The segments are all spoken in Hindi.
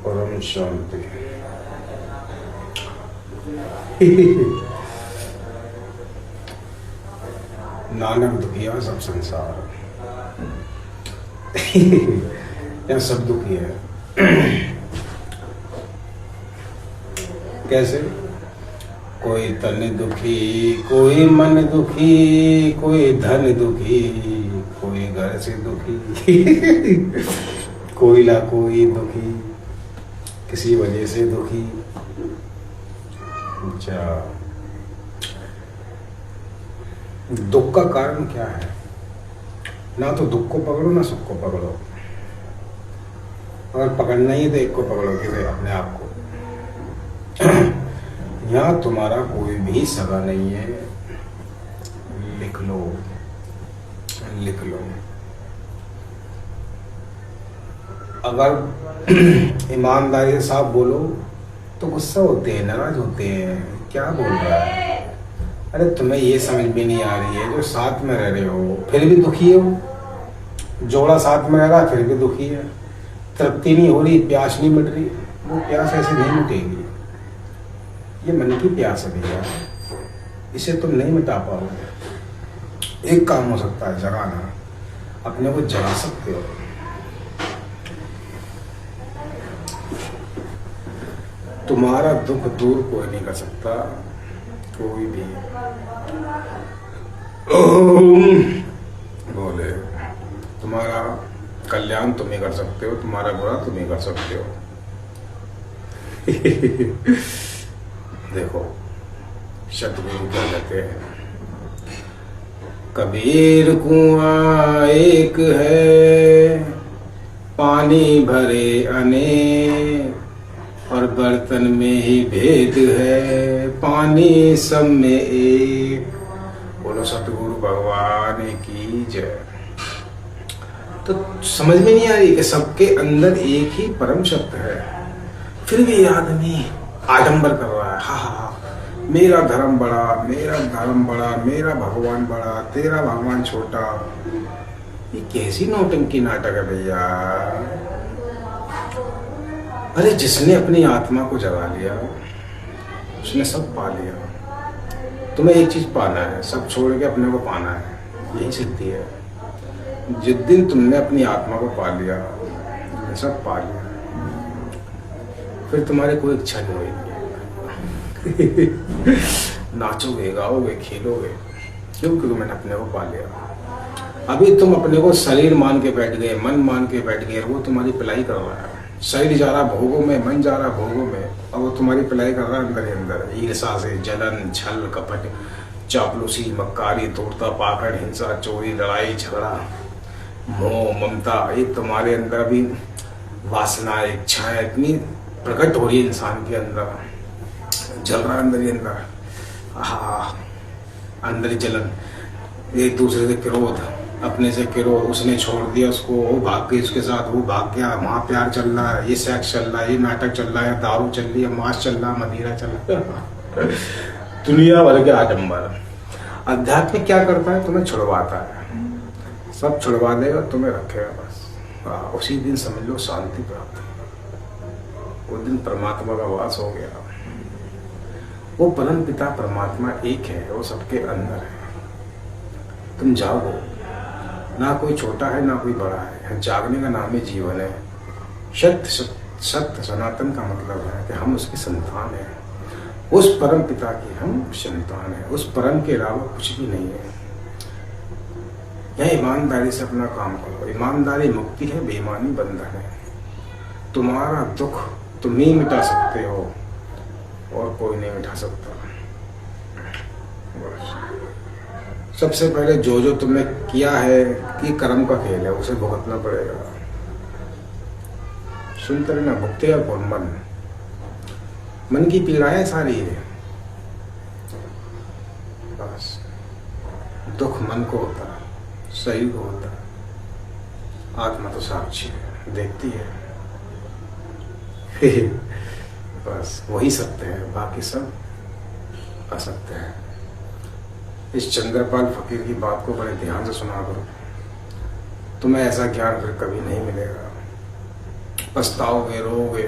परम शांति। नानक दुखिया सब संसार। यहाँ सब दुखी है। कैसे? कोई तन दुखी, कोई मन दुखी, कोई धन दुखी, कोई घर से दुखी, कोई ना कोई दुखी, किसी वजह से दुखी। अच्छा, दुख का कारण क्या है? ना तो दुख को पकड़ो ना सुख को पकड़ो। अगर पकड़ना ही तो एक को पकड़ो, किसे? अपने आप को। यहाँ तुम्हारा कोई भी सगा नहीं है। लिख लो, लिख लो। अगर ईमानदारी से साफ बोलो तो गुस्सा होते हैं, नाराज होते हैं। क्या बोल रहा है? अरे तुम्हें ये समझ में नहीं आ रही है, जो साथ में रह रहे हो फिर भी दुखी हो। जोड़ा साथ में रह रहा फिर भी दुखी है। तृप्ति नहीं हो रही, प्यास नहीं मिट रही। वो प्यास ऐसे नहीं मिटेगी। ये मन की प्यास है भैया, इसे तुम नहीं मिटा पाओगे। एक काम हो सकता है, जगाना। अपने को जगा सकते हो। तुम्हारा दुख दूर कोई नहीं कर सकता, कोई भी। बोले तुम्हारा कल्याण तुम ही कर सकते हो, तुम्हारा बुरा तुम ही कर सकते हो। देखो सतगुरु क्या कहते हैं? कबीर कुआं एक है, पानी भरे अनेक, और बर्तन में ही भेद है, पानी सब में एक। बोलो सतगुरु भगवान की जय। तो समझ में नहीं आ रही कि सबके अंदर एक ही परम सत्य है, फिर भी आदमी आडंबर कर रहा है। हा हा हा, मेरा धर्म बड़ा, मेरा धर्म बड़ा, मेरा भगवान बड़ा, तेरा भगवान छोटा। ये कैसी नौटंकी नाटक है भैया। अरे जिसने अपनी आत्मा को जगा लिया उसने सब पा लिया। तुम्हें एक चीज पाना है, सब छोड़ के अपने को पाना है, यही सिद्धि है। जिस दिन तुमने अपनी आत्मा को पा लिया, सब पा लिया, फिर तुम्हारी कोई इच्छा नहीं होगी। नाचोगे, गाओगे, खेलोगे, क्योंकि तुमने अपने को पा लिया। अभी तुम अपने को शरीर मान के बैठ गए, मन मान के बैठ गए, वो तुम्हारी पिलाई कर रहा है। शरीर जा रहा भोगों में, मन जा रहा भोगों में, और वो तुम्हारी पिलाई कर रहा है अंदर ही अंदर। ईर्षा से, जलन, छल, कपट, चापलूसी, मक्कारी, तोड़ता, पाखंड, हिंसा, चोरी, लड़ाई, झगड़ा, मोह, ममता। ये तुम्हारे अंदर अभी वासना, इच्छाएं इतनी प्रकट हो रही है इंसान के अंदर, जल रहा है अंदर ही अंदर। अंदर ही जलन, एक दूसरे से क्रोध, अपने से क्रोध, उसने छोड़ दिया उसको, वो भाग गई उसके साथ, वो भाग गया, वहां प्यार चल रहा है, ये सेक्स चल रहा है, ये नाटक चल रहा है, दारू चल रही है, मांस चल रहा है, मदिरा चल रहा है, दुनिया भर के आडंबर। अध्यात्म क्या करता है? तुम्हें छुड़वाता है, सब छुड़वा देगा, तुम्हें रखेगा बस। उसी दिन समझ लो शांति प्राप्त है। उस दिन परमात्मा का वास हो गया। वो परम पिता परमात्मा एक है, वो सबके अंदर है। तुम जागो, ना कोई छोटा है ना कोई बड़ा है। जागने का नाम ही जीवन है। सत्य सनातन का मतलब है कि हम उसकी संतान हैं, उस परम पिता की हम संतान हैं। उस परम के अलावा कुछ भी नहीं है। यह ईमानदारी से अपना काम करो। ईमानदारी मुक्ति है, बेईमानी बंधन है। तुम्हारा दुख तुम ही मिटा सकते हो और कोई नहीं मिटा सकता। सबसे पहले जो जो तुमने किया है कि कर्म का खेल है, उसे भुगतना पड़ेगा। सुनते रहना, भुगतेगा कौन? मन की पीड़ाएं सारी है। बस दुख मन को होता है, शरीर को होता है। आत्मा तो साक्षी है, देखती है। बस वही सत्य है, बाकी सब असत्य है। इस चंद्रपाल फकीर की बात को बड़े ध्यान से सुना करो। तुम्हें ऐसा ज्ञान फिर कभी नहीं मिलेगा। पछताओगे, रोओगे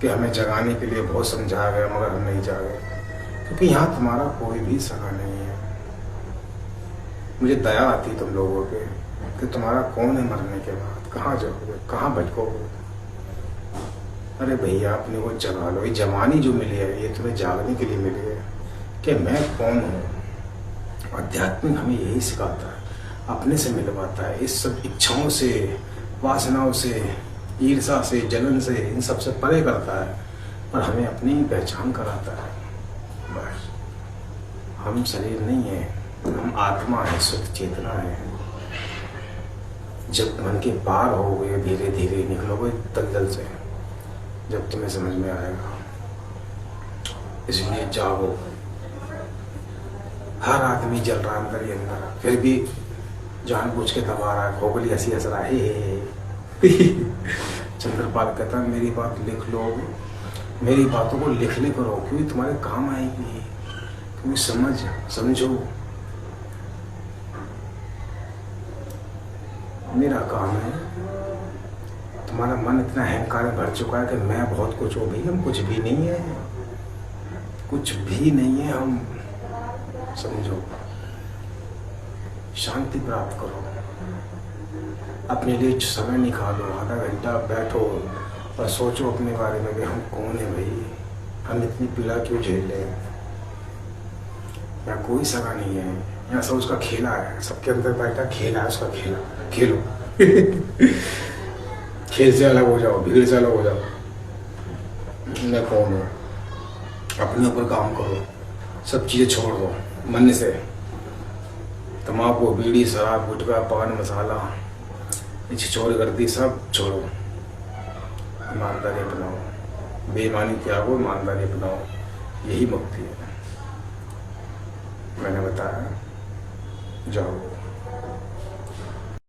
कि हमें जगाने के लिए बहुत समझाया गया मगर हम नहीं जागे, क्योंकि यहाँ तुम्हारा कोई भी सगा नहीं है। मुझे दया आती तुम लोगों पे कि तुम्हारा कौन है मरने के बाद, कहाँ जाओगे, कहाँ भटकोगे। अरे भैया अपने को जगा लो। ये जवानी जो मिली है ये तुम्हें जागने के लिए मिली है कि मैं कौन हूँ। आध्यात्मिक हमें यही सिखाता है, अपने से मिलवाता है, इस सब इच्छाओं से, वासनाओं से, ईर्ष्या से, जलन से, इन सब से परे करता है और हमें अपनी पहचान कराता है। बस हम शरीर नहीं है, हम आत्मा है, शुद्ध चेतना है। जब मन के पार हो गए धीरे धीरे निकलोगे दलदल से, जब तुम्हें समझ में आएगा। इसलिए जागो। हर आदमी जल रहा अंदर ही अंदर, फिर भी जानबूझ के दबा रहा है, खोखली हंसी हंस रहा है। चंद्रपाल कहता है मेरी बात लिख लो, मेरी बातों को लिखने करो, क्योंकि तुम्हारे काम आएगी, क्योंकि समझो मेरा काम है। तुम्हारा मन इतना अहंकार में भर चुका है कि मैं बहुत कुछ हूँ। भाई हम कुछ भी नहीं है, कुछ भी नहीं है हम। समझो, शांति प्राप्त करो, अपने लिए समय निकालो, आधा घंटा बैठो और सोचो अपने बारे में कि हम कौन है भाई, हम इतनी पीड़ा क्यों झेल रहे हैं। यहाँ कोई सगा नहीं है, यहाँ सब उसका खेला है, सबके अंदर बैठा खेला है, उसका खेला, खेलो। खेल से अलग हो जाओ, भीड़ से अलग हो जाओ। मैं कौन हूँ, अपने ऊपर काम करो, सब चीज़ें छोड़ दो मन से। तम्बाकू, बीड़ी, शराब, गुटखा, पान मसाला, छिछोर गर्दी सब छोड़ो, ईमानदारी अपनाओ, बेईमानी त्यागो, ईमानदारी अपनाओ। यही मुक्ति है। मैंने बताया, जाओ।